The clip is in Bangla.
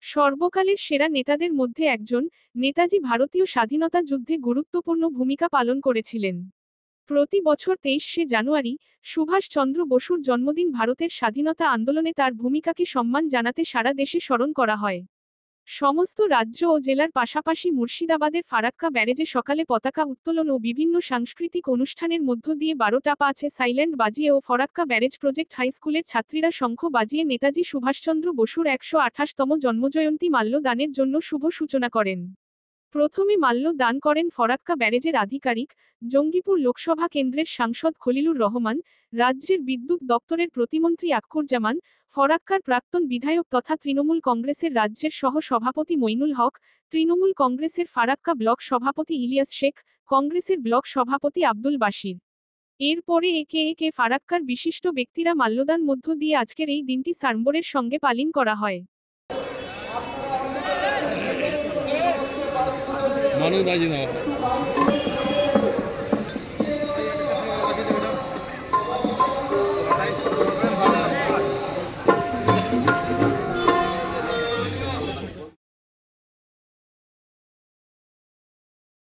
সর্বকালের সেরা নেতাদের মধ্যে একজন, নেতাজি ভারতীয় স্বাধীনতা যুদ্ধে গুরুত্বপূর্ণ ভূমিকা পালন করেছিলেন। প্রতি বছর 23শে জানুয়ারি, সুভাষচন্দ্র বসুর জন্মদিন ভারতের স্বাধীনতা আন্দোলনে তার ভূমিকাকে সম্মান জানাতে সারা দেশে স্মরণ করা হয়। সমস্ত রাজ্য ও জেলার পাশাপাশি মুর্শিদাবাদের ফারাক্কা ব্যারেজে সকালে পতাকা উত্তোলন ও বিভিন্ন সাংস্কৃতিক অনুষ্ঠানের মধ্য দিয়ে 12টা 5-এ সাইলেন্ট বাজিয়ে ও ফরাক্কা ব্যারেজ প্রজেক্ট হাই স্কুলের ছাত্রীরা শঙ্খ বাজিয়ে নেতাজি সুভাষচন্দ্র বসুর 128তম জন্মজয়ন্তী মাল্য দানের জন্য শুভ সূচনা করেন। প্রথমে মাল্য দান করেন ফরাক্কা ব্যারেজের আধিকারিক, জঙ্গিপুর লোকসভা কেন্দ্রের সাংসদ খলিলুর রহমান, রাজ্যের বিদ্যুৎ দপ্তরের প্রতিমন্ত্রী আক্কুরজামান, ফরাক্কার প্রাক্তন বিধায়ক তথা তৃণমূল কংগ্রেসের রাজ্যের সহ সভাপতি মইনুল হক, তৃণমূল কংগ্রেসের ফারাক্কা ব্লক সভাপতি ইলিয়াস শেখ, কংগ্রেসের ব্লক সভাপতি আব্দুল বাশির। এরপরে একে একে ফারাক্কার বিশিষ্ট ব্যক্তিরা মাল্যদান মধ্য দিয়ে আজকের এই দিনটি সাড়ম্বরের সঙ্গে পালন করা হয়। মানব দাজি না